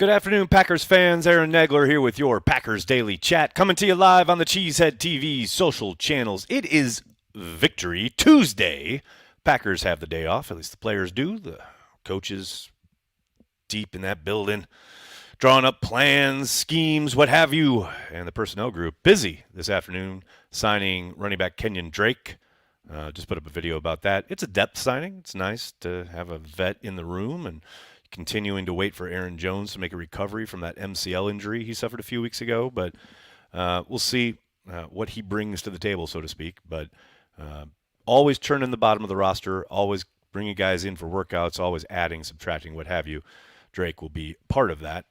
Good afternoon, Packers fans. Aaron Nagler here with your Packers Daily Chat, coming to you live on the Cheesehead TV social channels. It is Victory Tuesday. Packers have the day off, at least the players do. The coaches deep in that building, drawing up plans, schemes, what have you. And the personnel group busy this afternoon signing running back Kenyon Drake. Just put up a video about that. It's a depth signing. It's nice to have a vet in the room and continuing to wait for Aaron Jones to make a recovery from that MCL injury he suffered a few weeks ago. But we'll see what he brings to the table, so to speak. But always churning the bottom of the roster, always bringing guys in for workouts, always adding, subtracting, what have you. Drake will be part of that.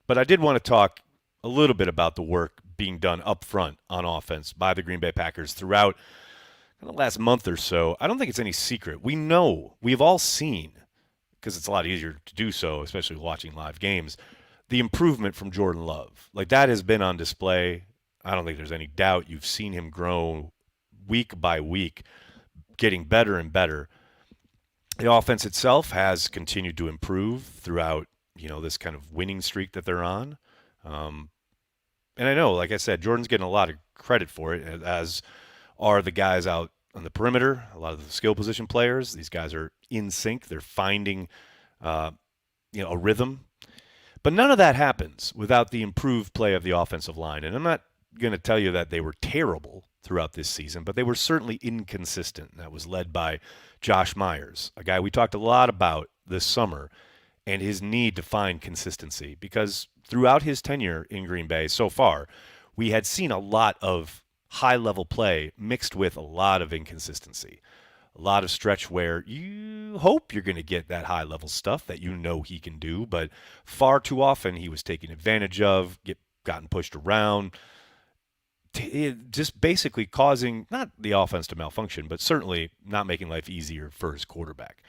But I did want to talk a little bit about the work being done up front on offense by the Green Bay Packers throughout the last month or so. I don't think it's any secret. We know, we've all seen, because it's a lot easier to do so, especially watching live games, the improvement from Jordan Love. Like, that has been on display. I don't think there's any doubt. You've seen him grow week by week, getting better and better. The offense itself has continued to improve throughout, this kind of winning streak that they're on. And I know, like I said, Jordan's getting a lot of credit for it, as are the guys out on the perimeter, a lot of the skill position players. These guys are in sync. They're finding, a rhythm. But none of that happens without the improved play of the offensive line. And I'm not going to tell you that they were terrible throughout this season, but they were certainly inconsistent. That was led by Josh Myers, a guy we talked a lot about this summer, and his need to find consistency. Because throughout his tenure in Green Bay so far, we had seen a lot of high-level play mixed with a lot of inconsistency. A lot of stretch where you hope you're going to get that high-level stuff that he can do, but far too often he was taken advantage of, gotten pushed around, just basically causing not the offense to malfunction, but certainly not making life easier for his quarterback.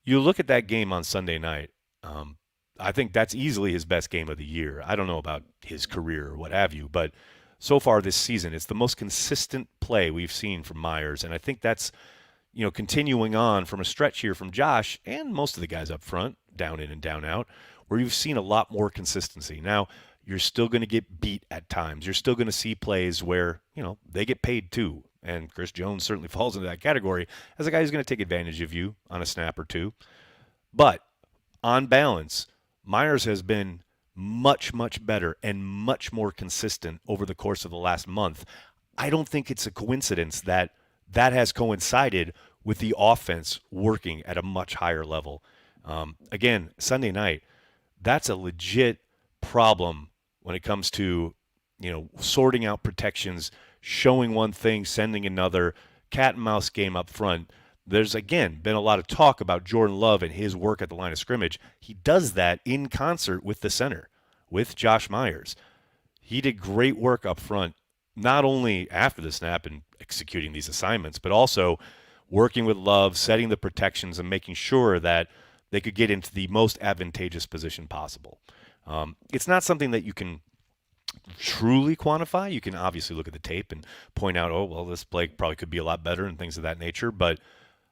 You look at that game on Sunday night, I think that's easily his best game of the year. I don't know about his career or what have you, but so far this season, it's the most consistent play we've seen from Myers, and I think that's continuing on from a stretch here from Josh and most of the guys up front, down in and down out, where you've seen a lot more consistency. Now, you're still going to get beat at times. You're still going to see plays where, they get paid too, and Chris Jones certainly falls into that category as a guy who's going to take advantage of you on a snap or two. But on balance, Myers has been much, much better and much more consistent over the course of the last month. I don't think it's a coincidence that has coincided with the offense working at a much higher level. Again, Sunday night, that's a legit problem when it comes to, sorting out protections, showing one thing, sending another, cat and mouse game up front. There's, again, been a lot of talk about Jordan Love and his work at the line of scrimmage. He does that in concert with the center, with Josh Myers. He did great work up front, not only after the snap and executing these assignments, but also working with Love, setting the protections, and making sure that they could get into the most advantageous position possible. It's not something that you can truly quantify. You can obviously look at the tape and point out, oh, well, this play probably could be a lot better and things of that nature. But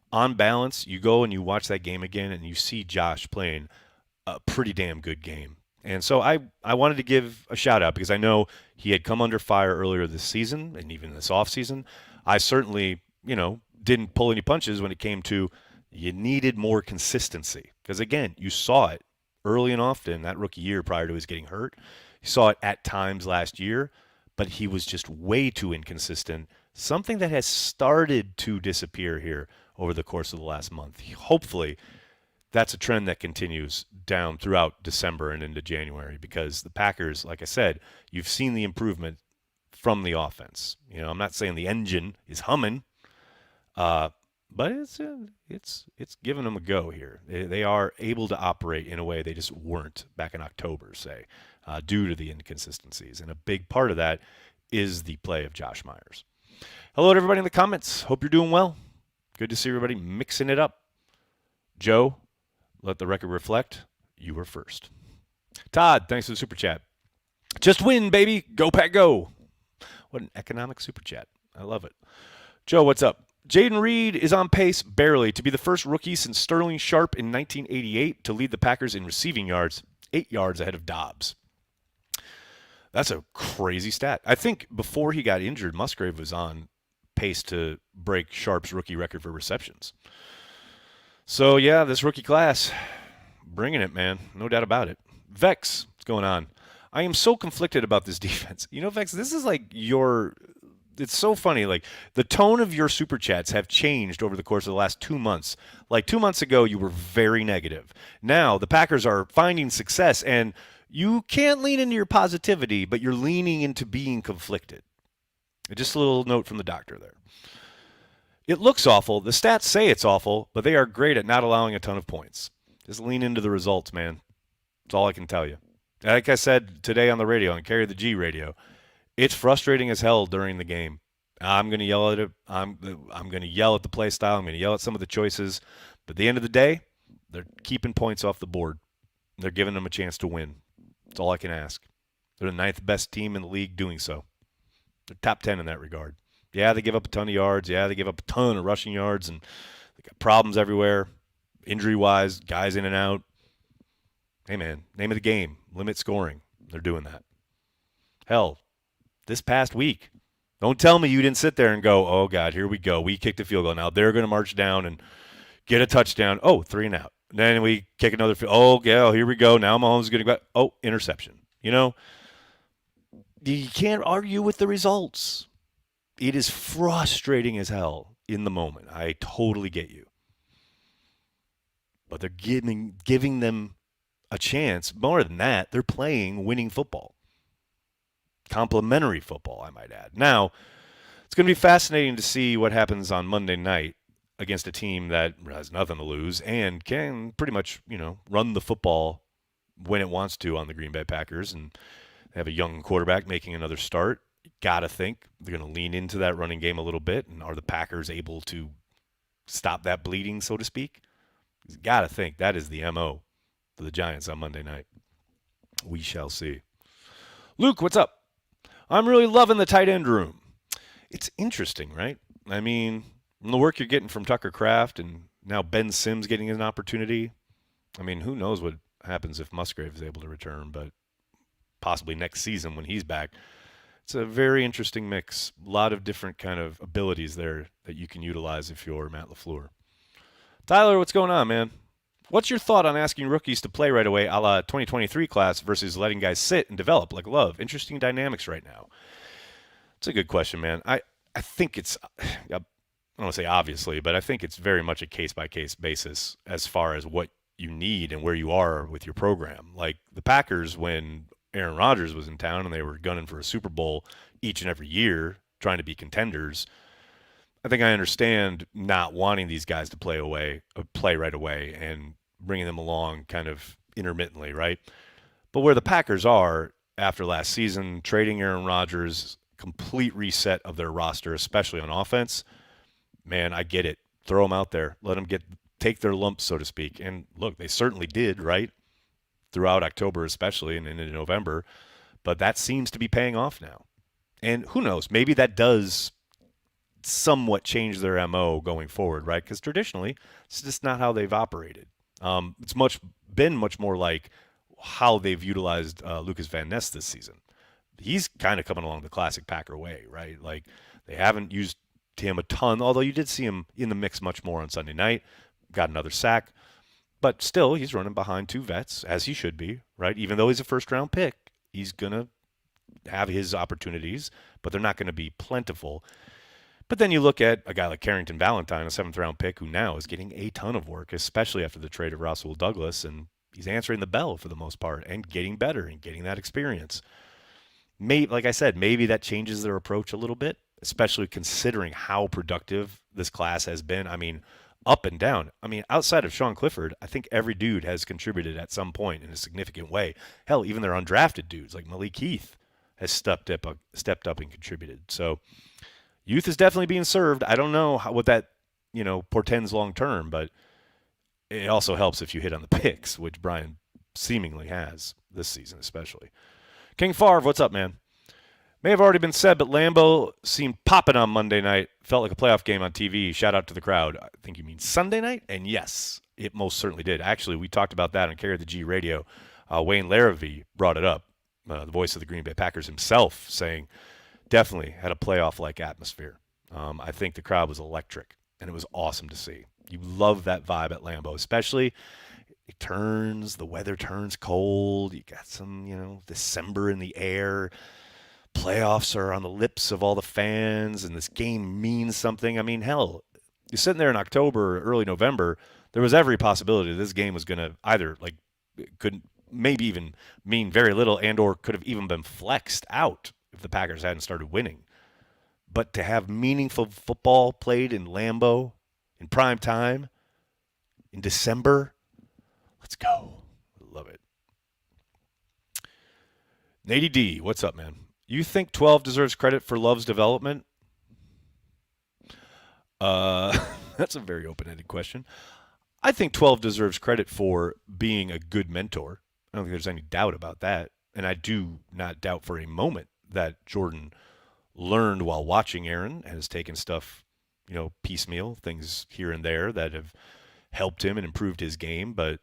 on balance, you go and you watch that game again and you see Josh playing a pretty damn good game. And so I wanted to give a shout out because I know he had come under fire earlier this season and even this offseason. I certainly, didn't pull any punches when it came to you needed more consistency. Because, again, you saw it early and often that rookie year prior to his getting hurt. You saw it at times last year, but he was just way too inconsistent, something that has started to disappear here over the course of the last month. Hopefully, that's a trend that continues down throughout December and into January because the Packers, like I said, you've seen the improvement from the offense. I'm not saying the engine is humming, but it's giving them a go here. They are able to operate in a way they just weren't back in October, say, due to the inconsistencies. And a big part of that is the play of Josh Myers. Hello to everybody in the comments. Hope you're doing well. Good to see everybody mixing it up. Joe, let the record reflect, you were first. Todd, thanks for the super chat. Just win, baby. Go, Pack, go. What an economic super chat. I love it. Joe, what's up? Jaden Reed is on pace, barely, to be the first rookie since Sterling Sharp in 1988 to lead the Packers in receiving yards. 8 yards ahead of Dobbs. That's a crazy stat. I think before he got injured, Musgrave was on pace to break Sharp's rookie record for receptions. So, yeah, this rookie class, bringing it, man. No doubt about it. Vex, what's going on? I am so conflicted about this defense. You know, Vex, this is like it's so funny. Like, the tone of your super chats have changed over the course of the last 2 months. Like, 2 months ago, you were very negative. Now, the Packers are finding success, and you can't lean into your positivity, but you're leaning into being conflicted. Just a little note from the doctor there. It looks awful. The stats say it's awful, but they are great at not allowing a ton of points. Just lean into the results, man. That's all I can tell you. Like I said today on the radio, on Carry the G radio, it's frustrating as hell during the game. I'm going to yell at it. I'm going to yell at the play style. I'm going to yell at some of the choices. But at the end of the day, they're keeping points off the board. They're giving them a chance to win. That's all I can ask. They're the 9th best team in the league doing so. They're top 10 in that regard. Yeah, they give up a ton of yards. Yeah, they give up a ton of rushing yards, and they got problems everywhere, injury-wise, guys in and out. Hey, man, name of the game, limit scoring. They're doing that. Hell, this past week, don't tell me you didn't sit there and go, oh, God, here we go. We kicked a field goal. Now they're going to march down and get a touchdown. Oh, 3 and out. Then we kick another field. Oh, yeah, here we go. Now Mahomes is going to go. Oh, interception. You know, you can't argue with the results. It is frustrating as hell in the moment. I totally get you. But they're giving them a chance. More than that, they're playing winning football. Complimentary football, I might add. Now, it's going to be fascinating to see what happens on Monday night against a team that has nothing to lose and can pretty much, run the football when it wants to on the Green Bay Packers. And they have a young quarterback making another start. Got to think they're going to lean into that running game a little bit. And are the Packers able to stop that bleeding, so to speak? Got to think that is the MO for the Giants on Monday night. We shall see. Luke, what's up? I'm really loving the tight end room. It's interesting, right? I mean, the work you're getting from Tucker Kraft and now Ben Sims getting an opportunity. I mean, who knows what happens if Musgrave is able to return, but possibly next season when he's back. It's a very interesting mix. A lot of different kind of abilities there that you can utilize if you're Matt LaFleur. Tyler, what's going on, man? What's your thought on asking rookies to play right away a la 2023 class versus letting guys sit and develop like Love? Interesting dynamics right now. It's a good question, man. I think it's, I don't want to say obviously, but I think it's very much a case-by-case basis as far as what you need and where you are with your program. Like the Packers, when Aaron Rodgers was in town and they were gunning for a Super Bowl each and every year, trying to be contenders, I think I understand not wanting these guys to play right away and bringing them along kind of intermittently, right? But where the Packers are after last season, trading Aaron Rodgers, complete reset of their roster, especially on offense, man, I get it. Throw them out there. Let them take their lumps, so to speak. And look, they certainly did, right? Throughout October especially and into November. But that seems to be paying off now. And who knows? Maybe that does somewhat change their MO going forward, right? Because traditionally, it's just not how they've operated. It's been much more like how they've utilized Lucas Van Ness this season. He's kind of coming along the classic Packer way, right? Like they haven't used him a ton, although you did see him in the mix much more on Sunday night. Got another sack. But still, he's running behind 2 vets, as he should be, right? Even though he's a first-round pick, he's going to have his opportunities, but they're not going to be plentiful. But then you look at a guy like Carrington Valentine, a 7th-round pick, who now is getting a ton of work, especially after the trade of Rasul Douglas, and he's answering the bell for the most part and getting better and getting that experience. Like I said, maybe that changes their approach a little bit, especially considering how productive this class has been. I mean, up and down. I mean, outside of Sean Clifford, I think every dude has contributed at some point in a significant way. Hell, even their undrafted dudes like Malik Heath has stepped up and contributed. So youth is definitely being served. I don't know what that portends long term, but it also helps if you hit on the picks, which Brian seemingly has this season especially. King Favre, what's up, man? May have already been said, but Lambeau seemed popping on Monday night. Felt like a playoff game on TV. Shout out to the crowd. I think you mean Sunday night? And yes, it most certainly did. Actually, we talked about that on Carry the G Radio Wayne Larrivee brought it up, the voice of the Green Bay Packers himself, saying definitely had a playoff-like atmosphere. I think the crowd was electric, and it was awesome to see. You love that vibe at Lambeau, especially the weather turns cold. You got some, December in the air. Playoffs are on the lips of all the fans, and this game means something. I mean, hell, you're sitting there in October, early November. There was every possibility this game was going to either could maybe even mean very little, and or could have even been flexed out if the Packers hadn't started winning. But to have meaningful football played in Lambeau in prime time in December, let's go. Love it. Nady D, what's up, man? You think 12 deserves credit for Love's development? That's a very open-ended question. I think 12 deserves credit for being a good mentor. I don't think there's any doubt about that. And I do not doubt for a moment that Jordan learned while watching Aaron and has taken stuff, piecemeal, things here and there that have helped him and improved his game. But,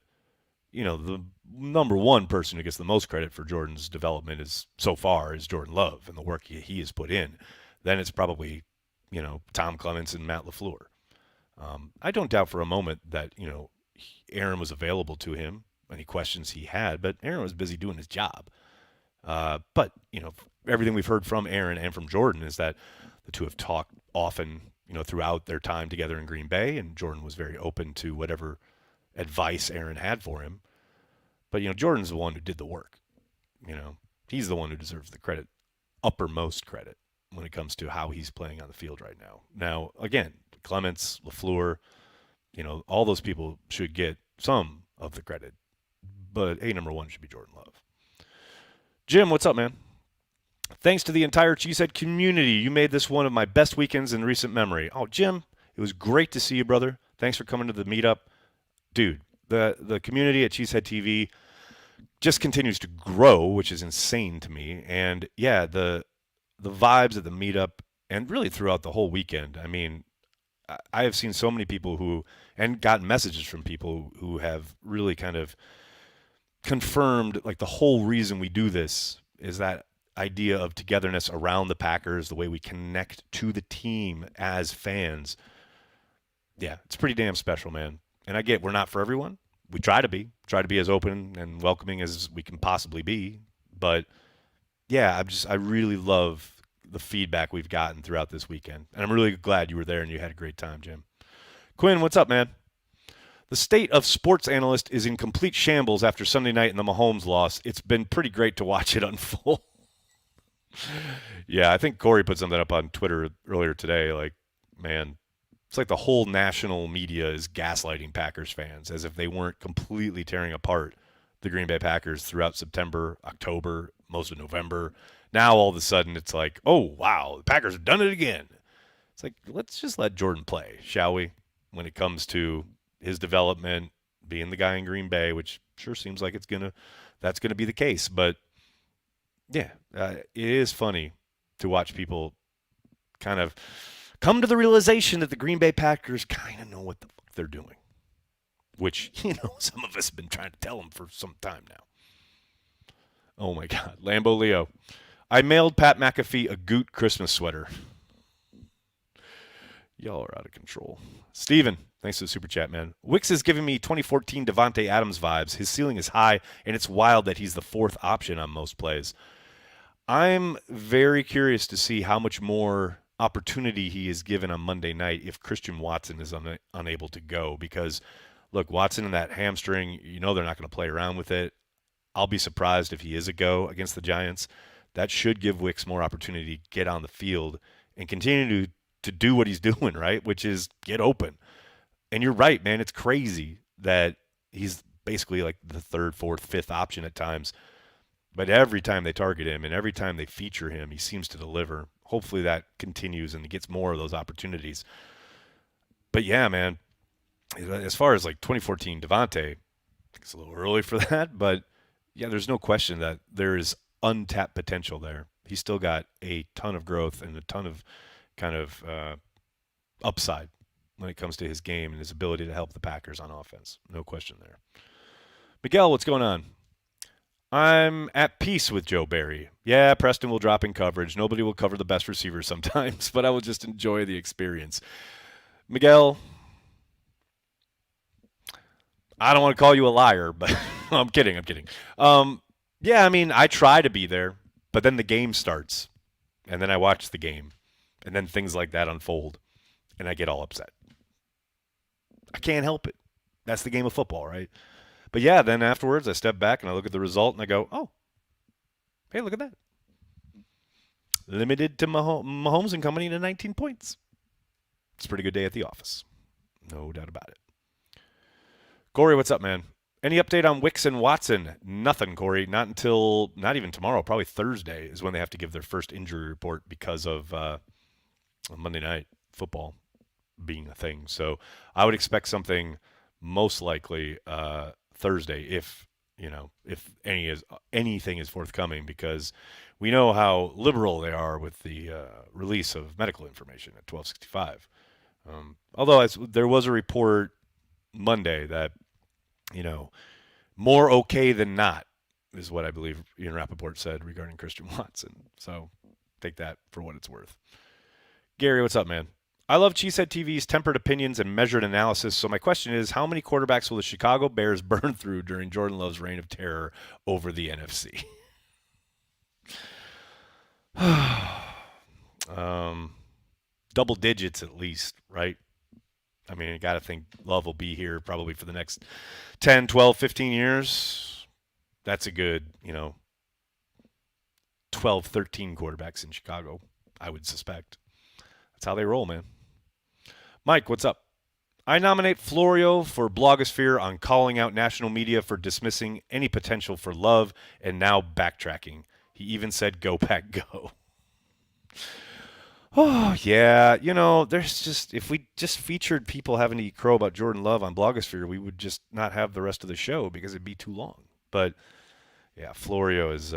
the number one person who gets the most credit for Jordan's development is Jordan Love and the work he has put in. Then it's probably, Tom Clements and Matt LaFleur. I don't doubt for a moment that, Aaron was available to him, any questions he had, but Aaron was busy doing his job. But, everything we've heard from Aaron and from Jordan is that the two have talked often, throughout their time together in Green Bay, and Jordan was very open to whatever advice Aaron had for him. But, Jordan's the one who did the work. He's the one who deserves the credit, uppermost credit, when it comes to how he's playing on the field right now. Now, again, Clements, LaFleur, all those people should get some of the credit. But number one should be Jordan Love. Jim, what's up, man? Thanks to the entire Cheesehead community, you made this one of my best weekends in recent memory. Oh, Jim, it was great to see you, brother. Thanks for coming to the meetup. Dude, the community at Cheesehead TV just continues to grow, which is insane to me. And, yeah, the vibes at the meetup and really throughout the whole weekend, I mean, I have seen so many people and gotten messages from people who have really kind of confirmed, the whole reason we do this is that idea of togetherness around the Packers, the way we connect to the team as fans. Yeah, it's pretty damn special, man. And I get we're not for everyone. We try to be as open and welcoming as we can possibly be. But yeah, I really love the feedback we've gotten throughout this weekend. And I'm really glad you were there and you had a great time, Jim. Quinn, what's up, man? The state of sports analyst is in complete shambles after Sunday night and the Mahomes loss. It's been pretty great to watch it unfold. Yeah, I think Corey put something up on Twitter earlier today. Man, it's like the whole national media is gaslighting Packers fans as if they weren't completely tearing apart the Green Bay Packers throughout September, October, most of November. Now all of a sudden it's like, oh, wow, the Packers have done it again. It's like, let's just let Jordan play, shall we, when it comes to his development, being the guy in Green Bay, which sure seems like that's going to be the case. But, yeah, it is funny to watch people kind of come to the realization that the Green Bay Packers kind of know what the fuck they're doing, which, some of us have been trying to tell them for some time now. Oh, my God. Lambo Leo. I mailed Pat McAfee a Goot Christmas sweater. Y'all are out of control. Steven, thanks for the super chat, man. Wix is giving me 2014 Davante Adams vibes. His ceiling is high, and it's wild that he's the fourth option on most plays. I'm very curious to see how much more opportunity he is given on Monday night if Christian Watson is unable to go. Because, look, Watson and that hamstring, they're not going to play around with it. I'll be surprised if he is a go against the Giants. That should give Wix more opportunity to get on the field and continue to do what he's doing, right, which is get open. And you're right, man. It's crazy that he's basically like the third, fourth, fifth option at times. But every time they target him and every time they feature him, he seems to deliver. Hopefully that continues and he gets more of those opportunities. But, yeah, man, as far as 2014 Davante, it's a little early for that. But, yeah, there's no question that there is untapped potential there. He's still got a ton of growth and a ton of kind of upside when it comes to his game and his ability to help the Packers on offense. No question there. Miguel, what's going on? I'm at peace with Joe Barry. Yeah, Preston will drop in coverage. Nobody will cover the best receiver sometimes, but I will just enjoy the experience. Miguel, I don't want to call you a liar, but no, I'm kidding. I'm kidding. Yeah, I mean, I try to be there, but then the game starts, and then I watch the game, and then things like that unfold, and I get all upset. I can't help it. That's the game of football, right? But yeah, then afterwards, I step back and I look at the result and I go, oh, hey, look at that. Limited to Mahomes and company to 19 points. It's a pretty good day at the office. No doubt about it. Corey, what's up, man? Any update on Wix and Watson? Nothing, Corey. Not even tomorrow, probably Thursday is when they have to give their first injury report because of Monday Night Football being a thing. So I would expect something most likely Thursday if anything is forthcoming, because we know how liberal they are with the release of medical information at 1265. Although there was a report Monday that, more okay than not is what I believe Ian Rappaport said regarding Christian Watson. So take that for what it's worth. Gary, what's up, man? I love Cheesehead TV's tempered opinions and measured analysis. So my question is, how many quarterbacks will the Chicago Bears burn through during Jordan Love's reign of terror over the NFC? Double digits at least, right? I mean, you got to think Love will be here probably for the next 10, 12, 15 years. That's a good, 12, 13 quarterbacks in Chicago, I would suspect. That's how they roll, man. Mike, what's up? I nominate Florio for blogosphere on calling out national media for dismissing any potential for Love and now backtracking. He even said, go pack, go. Oh, yeah. There's just, if we just featured people having to eat crow about Jordan Love on blogosphere, we would just not have the rest of the show because it'd be too long. But, yeah, Florio's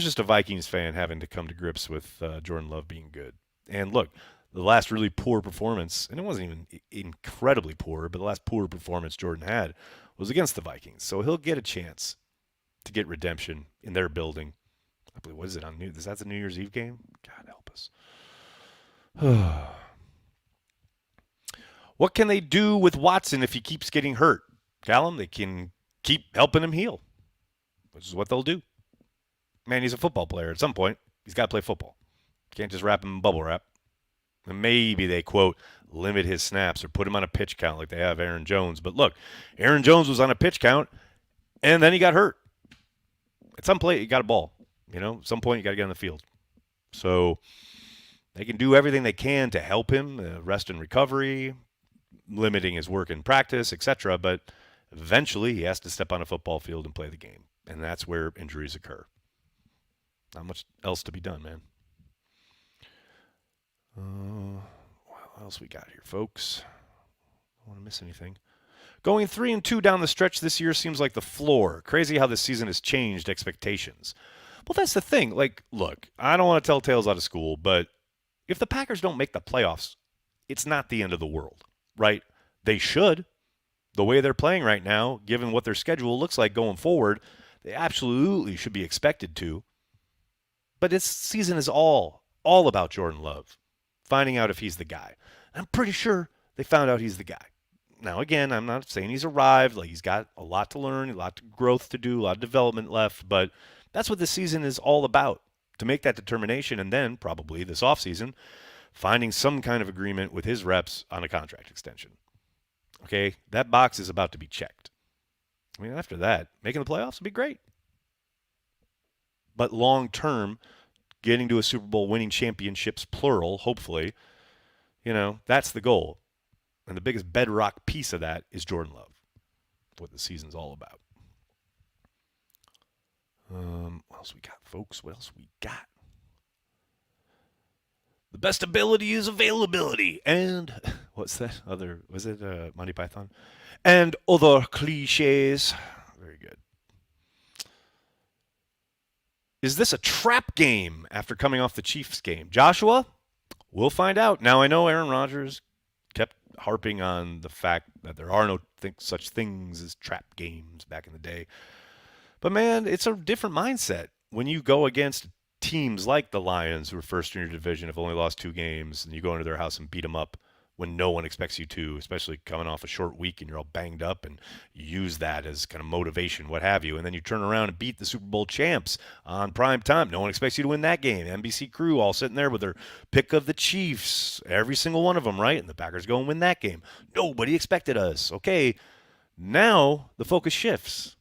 just a Vikings fan having to come to grips with Jordan Love being good. And look, the last really poor performance, and it wasn't even incredibly poor, but the last poor performance Jordan had was against the Vikings. So he'll get a chance to get redemption in their building. I believe, what is it on New? Is that the New Year's Eve game? God help us. What can they do with Watson if he keeps getting hurt? Callum, they can keep helping him heal, which is what they'll do. Man, he's a football player. At some point, he's got to play football. Can't just wrap him in bubble wrap. And maybe they, quote, limit his snaps or put him on a pitch count like they have Aaron Jones. But look, Aaron Jones was on a pitch count, and then he got hurt. At some point, he got a ball. At some point, you got to get on the field. So they can do everything they can to help him, rest and recovery, limiting his work in practice, etc. But eventually, he has to step on a football field and play the game. And that's where injuries occur. Not much else to be done, man. What else we got here, folks? Don't want to miss anything. Going 3-2 down the stretch this year seems like the floor. Crazy how this season has changed expectations. Well, that's the thing. Like, look, I don't want to tell tales out of school, but if the Packers don't make the playoffs, it's not the end of the world, right? They should. The way they're playing right now, given what their schedule looks like going forward, they absolutely should be expected to. But this season is all about Jordan Love, finding out if he's the guy. I'm pretty sure they found out he's the guy. Now, again, I'm not saying he's arrived. Like, he's got a lot to learn, a lot of growth to do, a lot of development left, but that's what this season is all about, to make that determination, and then probably this offseason, finding some kind of agreement with his reps on a contract extension. Okay, that box is about to be checked. I mean, after that, making the playoffs would be great. But long term, getting to a Super Bowl, winning championships, plural, hopefully, that's the goal. And the biggest bedrock piece of that is Jordan Love, what the season's all about. What else we got, folks? What else we got? The best ability is availability. And what's that other? Was it Monty Python? And other cliches. Very good. Is this a trap game after coming off the Chiefs game? Joshua, we'll find out. Now, I know Aaron Rodgers kept harping on the fact that there are no such things as trap games back in the day. But man, it's a different mindset when you go against teams like the Lions, who are first in your division, have only lost 2 games, and you go into their house and beat them up when no one expects you to, especially coming off a short week and you're all banged up, and you use that as kind of motivation, what have you. And then you turn around and beat the Super Bowl champs on prime time. No one expects you to win that game. NBC crew all sitting there with their pick of the Chiefs, every single one of them, right? And the Packers go and win that game. Nobody expected us. Okay, now the focus shifts.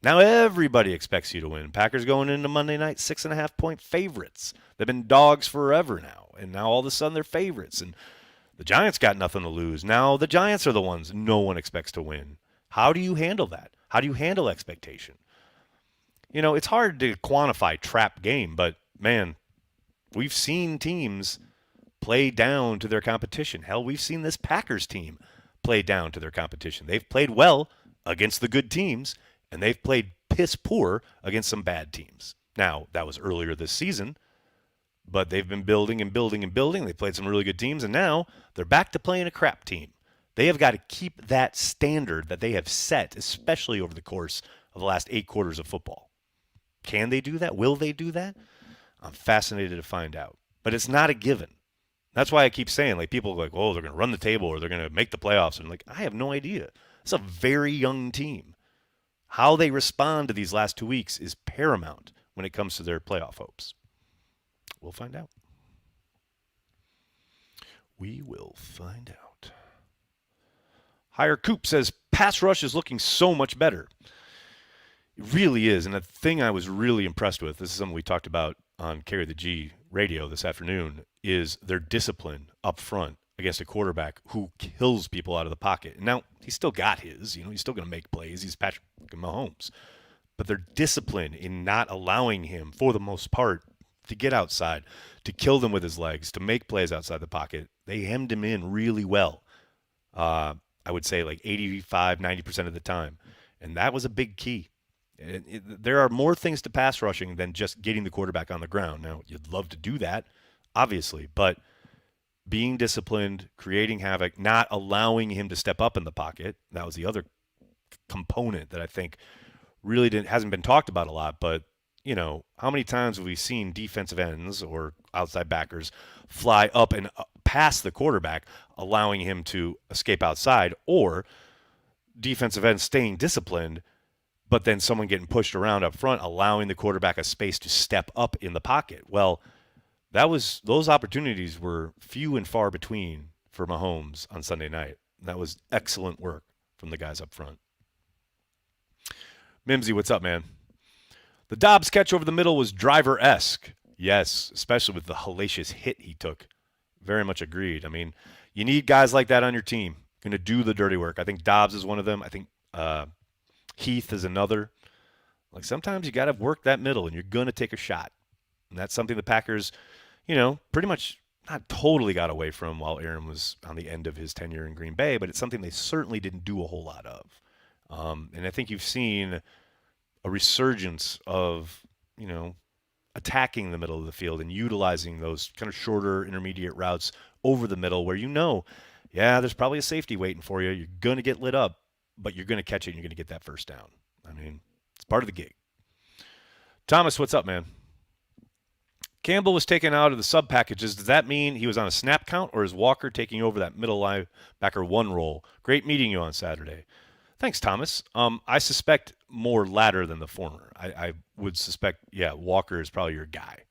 Now everybody expects you to win. Packers going into Monday night 6.5-point favorites. They've been dogs forever now, and now all of a sudden they're favorites. And the Giants got nothing to lose. Now the Giants are the ones no one expects to win. How do you handle that? How do you handle expectation? You know, it's hard to quantify trap game, but man, we've seen teams play down to their competition. Hell, we've seen this Packers team play down to their competition. They've played well against the good teams, and they've played piss poor against some bad teams. Now, that was earlier this season, but they've been building and building and building. They played some really good teams, and now they're back to playing a crap team. They have got to keep that standard that they have set, especially over the course of the last 8 quarters of football. Can they do that? Will they do that? I'm fascinated to find out. But it's not a given. That's why I keep saying, like, people are like, oh, they're going to run the table or they're going to make the playoffs. And I'm like, I have no idea. It's a very young team. How they respond to these last 2 weeks is paramount when it comes to their playoff hopes. We'll find out. We will find out. Higher Coop says, pass rush is looking so much better. It really is. And the thing I was really impressed with, this is something we talked about on Carry the G radio this afternoon, is their discipline up front against a quarterback who kills people out of the pocket. Now, he's still got his, he's still going to make plays. He's Patrick Mahomes. But their discipline in not allowing him, for the most part, to get outside, to kill them with his legs, to make plays outside the pocket, they hemmed him in really well. I would say like 85, 90% of the time. And that was a big key. There are more things to pass rushing than just getting the quarterback on the ground. Now, you'd love to do that, obviously, but being disciplined, creating havoc, not allowing him to step up in the pocket, that was the other component that I think really hasn't been talked about a lot. But, how many times have we seen defensive ends or outside backers fly up and past the quarterback, allowing him to escape outside, or defensive ends staying disciplined, but then someone getting pushed around up front, allowing the quarterback a space to step up in the pocket? Well, those opportunities were few and far between for Mahomes on Sunday night. That was excellent work from the guys up front. Mimsy, what's up, man? The Dobbs catch over the middle was driver-esque. Yes, especially with the hellacious hit he took. Very much agreed. I mean, you need guys like that on your team, going to do the dirty work. I think Dobbs is one of them. I think Heath is another. Like, sometimes you got to work that middle, and you're going to take a shot. And that's something the Packers, pretty much not totally got away from while Aaron was on the end of his tenure in Green Bay, but it's something they certainly didn't do a whole lot of. And I think you've seen a resurgence of, attacking the middle of the field and utilizing those kind of shorter intermediate routes over the middle where there's probably a safety waiting for you. You're going to get lit up, but you're going to catch it and you're going to get that first down. I mean, it's part of the gig. Thomas, what's up, man? Campbell was taken out of the sub packages. Does that mean he was on a snap count, or is Walker taking over that middle linebacker 1 role? Great meeting you on Saturday. Thanks, Thomas. I suspect more latter than the former. I would suspect, Walker is probably your guy.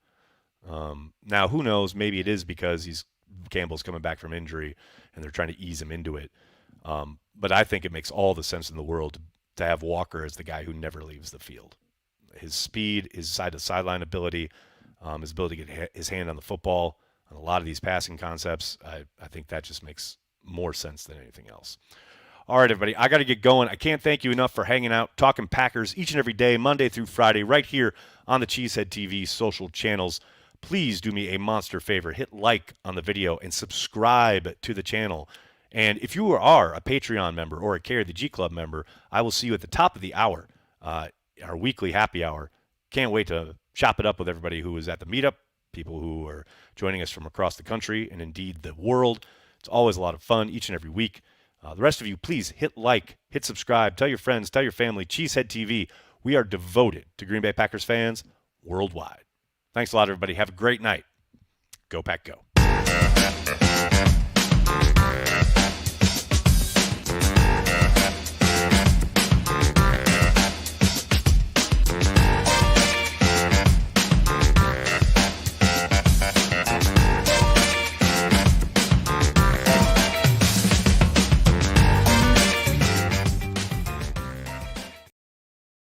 Now, who knows? Maybe it is because Campbell's coming back from injury and they're trying to ease him into it. But I think it makes all the sense in the world to have Walker as the guy who never leaves the field. His speed, his side-to-sideline ability, his ability to get his hand on the football, on a lot of these passing concepts, I think that just makes more sense than anything else. All right, everybody, I got to get going. I can't thank you enough for hanging out, talking Packers each and every day, Monday through Friday, right here on the Cheesehead TV social channels. Please do me a monster favor. Hit like on the video and subscribe to the channel. And if you are a Patreon member or a Carry the G Club member, I will see you at the top of the hour, our weekly happy hour. Can't wait to chop it up with everybody who is at the meetup, people who are joining us from across the country and indeed the world. It's always a lot of fun each and every week. The rest of you, please hit like, hit subscribe, tell your friends, tell your family. Cheesehead TV, We are devoted to Green Bay Packers fans worldwide. Thanks a lot, everybody. Have a great night. Go Pack Go.